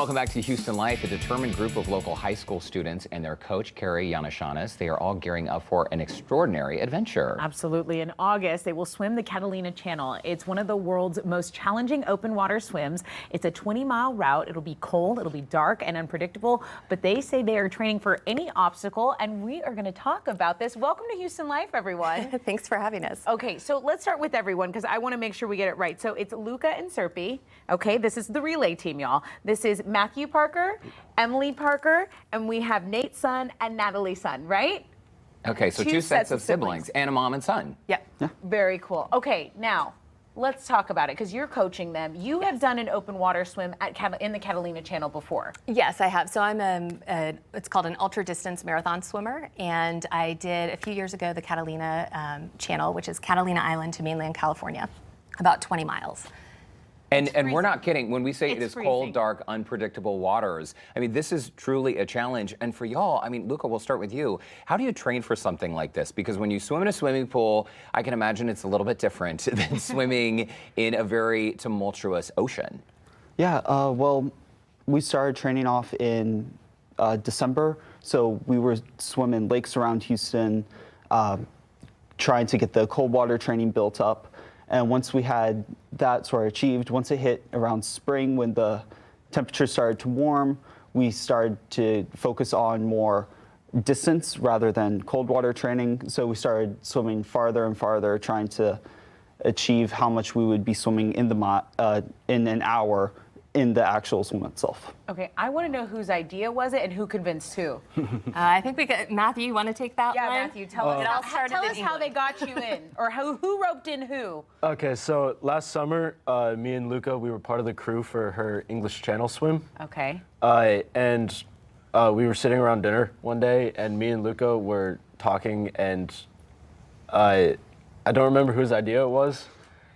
Welcome back to Houston Life. A determined group of local high school students and their coach, Carrie Yanashanis, they are all gearing up for an extraordinary adventure. Absolutely. In August, they will swim the Catalina Channel. It's one of the world's most challenging open water swims. It's a 20-mile route. It'll be cold, it'll be dark and unpredictable, but they say they are training for any obstacle, and we are going to talk about this. Welcome to Houston Life, everyone. Thanks for having us. Okay, so let's start with everyone because I want to make sure we get it right. So it's Luca and Serpi. Okay, this is the relay team, y'all. This is Matthew Parker, Emily Parker, and we have Nate's son and Natalie's son, right? Okay, so two sets of siblings and a mom and son. Yep. Yeah. Very cool. Okay, now let's talk about it because you're coaching them. You have done an open water swim in the Catalina Channel before. Yes, I have. So I'm it's called an ultra distance marathon swimmer, and I did a few years ago the Catalina Channel, which is Catalina Island to mainland California, about 20 miles. And we're not kidding when we say it is freezing. cold, dark, unpredictable waters. I mean, this is truly a challenge. And for y'all, I mean, Luca, we'll start with you. How do you train for something like this? Because when you swim in a swimming pool, I can imagine it's a little bit different than swimming in a very tumultuous ocean. Yeah, well, we started training off in December. So we were swimming lakes around Houston, trying to get the cold water training built up. And once we had that sort of achieved, once it hit around spring when the temperature started to warm, we started to focus on more distance rather than cold water training. So we started swimming farther and farther, trying to achieve how much we would be swimming in in an hour in the actual swim itself. Okay, I want to know whose idea was it and who convinced who. I think we could, Matthew, you want to take that one? Yeah, Matthew, tell us. It all started Tell in us how they got you in, or who roped in who. Okay, so last summer, me and Luca, we were part of the crew for her English Channel swim. Okay. And we were sitting around dinner one day, and me and Luca were talking, and I don't remember whose idea it was,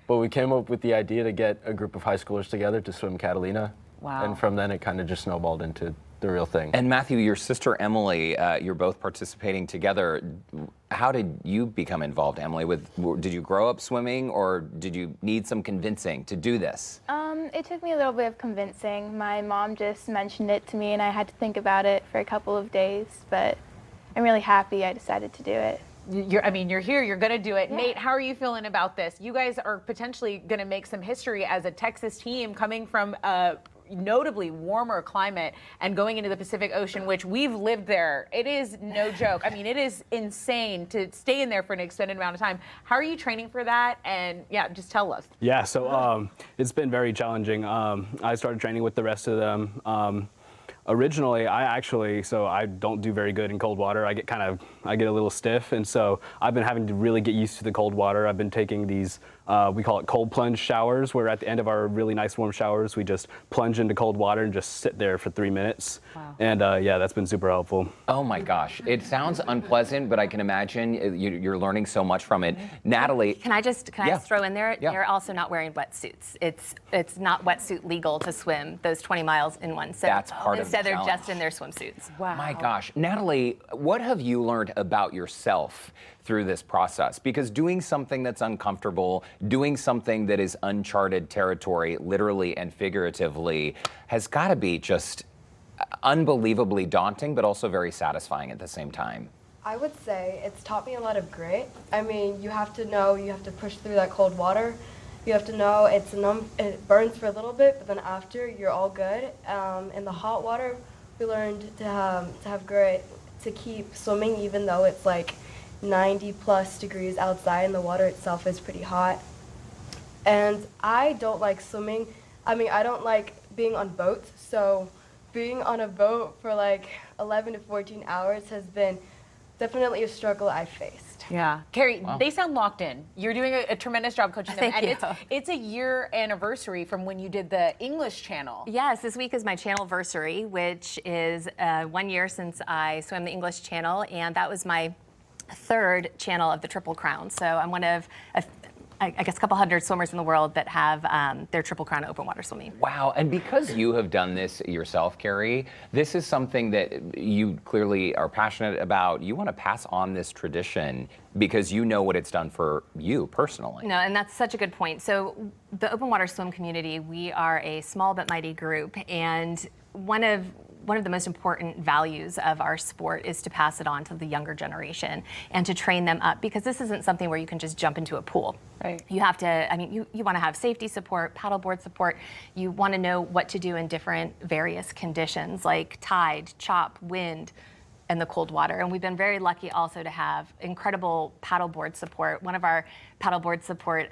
but we came up with the idea to get a group of high schoolers together to swim Catalina. Wow. And from then, it kind of just snowballed into the real thing. And Matthew, your sister Emily, you're both participating together. How did you become involved, Emily? Did you grow up swimming, or did you need some convincing to do this? It took me a little bit of convincing. My mom just mentioned it to me, and I had to think about it for a couple of days, but I'm really happy I decided to do it. You're here, you're gonna do it. Yeah. Nate, how are you feeling about this? You guys are potentially gonna make some history as a Texas team coming from a notably warmer climate and going into the Pacific Ocean, which we've lived there. It is no joke. I mean, it is insane to stay in there for an extended amount of time. How are you training for that? And yeah, just tell us. Yeah, so it's been very challenging. I started training with the rest of them. Originally, I don't do very good in cold water. I get a little stiff, and so I've been having to really get used to the cold water. I've been taking these, we call it cold plunge showers, where at the end of our really nice warm showers, we just plunge into cold water and just sit there for 3 minutes. Wow. And yeah, that's been super helpful. Oh my gosh, it sounds unpleasant, but I can imagine you're learning so much from it. Natalie. Can I just throw in there? Yeah. They're also not wearing wetsuits. It's not wetsuit legal to swim those 20 miles in one sit. That's part of the Instead, they're challenge. just in their swimsuits. Wow. My gosh. Natalie, what have you learned about yourself through this process? Because doing something that's uncomfortable, doing something that is uncharted territory, literally and figuratively, has got to be just unbelievably daunting, but also very satisfying at the same time. I would say it's taught me a lot of grit. I mean, you have to know you have to push through that cold water. You have to know it burns for a little bit, but then after you're all good. In the hot water, we learned to have grit, to keep swimming even though it's like 90 plus degrees outside and the water itself is pretty hot. And I don't like swimming. I mean, I don't like being on boats, so being on a boat for like 11 to 14 hours has been definitely a struggle I faced. Yeah. Carrie, Wow. They sound locked in. You're doing a tremendous job coaching them. Thank you. It's a year anniversary from when you did the English Channel. Yes, this week is my channelversary, which is 1 year since I swam the English Channel, and that was my third channel of the Triple Crown. So I'm one of, I guess, a couple hundred swimmers in the world that have their Triple Crown open water swimming. Wow, and because you have done this yourself, Carrie, this is something that you clearly are passionate about. You want to pass on this tradition because you know what it's done for you personally. No, and that's such a good point. So the open water swim community, we are a small but mighty group, and one of the most important values of our sport is to pass it on to the younger generation and to train them up, because this isn't something where you can just jump into a pool. Right. You have to, I mean, you want to have safety support, paddleboard support. You want to know what to do in different various conditions like tide, chop, wind, and the cold water. And we've been very lucky also to have incredible paddleboard support. One of our paddleboard support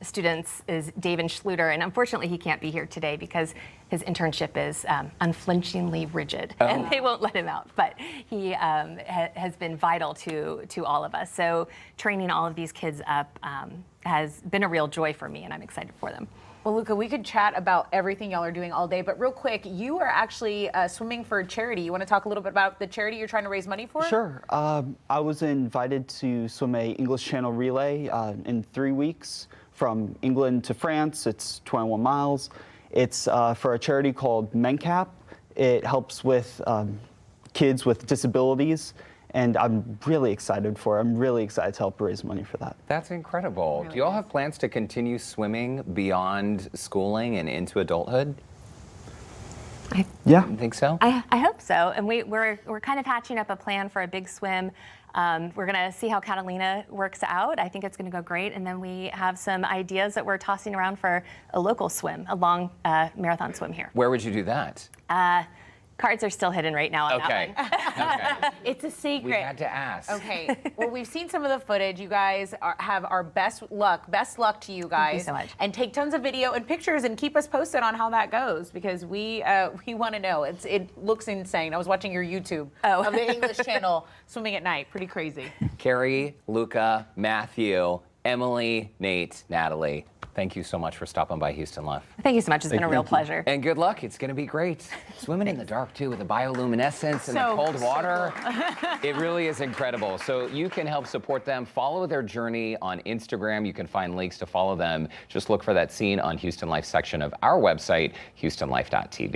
students is David Schluter, and unfortunately he can't be here today because his internship is unflinchingly rigid, and they won't let him out. But he has been vital to all of us. So training all of these kids up has been a real joy for me, and I'm excited for them. Well, Luca, we could chat about everything y'all are doing all day, but real quick, you are actually swimming for charity. You want to talk a little bit about the charity you're trying to raise money for? Sure. I was invited to swim a English Channel relay in 3 weeks from England to France. It's 21 miles. It's for a charity called MenCap. It helps with kids with disabilities, and I'm really excited for it. I'm really excited to help raise money for that. That's incredible. Do you all have plans to continue swimming beyond schooling and into adulthood? Yeah. You think so? I hope so, and we're kind of hatching up a plan for a big swim. We're going to see how Catalina works out. I think it's going to go great, and then we have some ideas that we're tossing around for a local swim, a long marathon swim here. Where would you do that? Cards are still hidden right now on Okay. that one. Okay. It's a secret. We had to ask. Okay. Well, we've seen some of the footage. You guys have our best luck. Best luck to you guys. Thank you so much. And take tons of video and pictures and keep us posted on how that goes, because we want to know. It looks insane. I was watching your YouTube of the English Channel swimming at night. Pretty crazy. Carrie, Luca, Matthew, Emily, Nate, Natalie, thank you so much for stopping by Houston Live. Thank you so much. It's been a real pleasure. And good luck. It's going to be great. Swimming in the dark, too, with the bioluminescence and the cold water. It really is incredible. So you can help support them. Follow their journey on Instagram. You can find links to follow them. Just look for that scene on Houston Life section of our website, houstonlife.tv.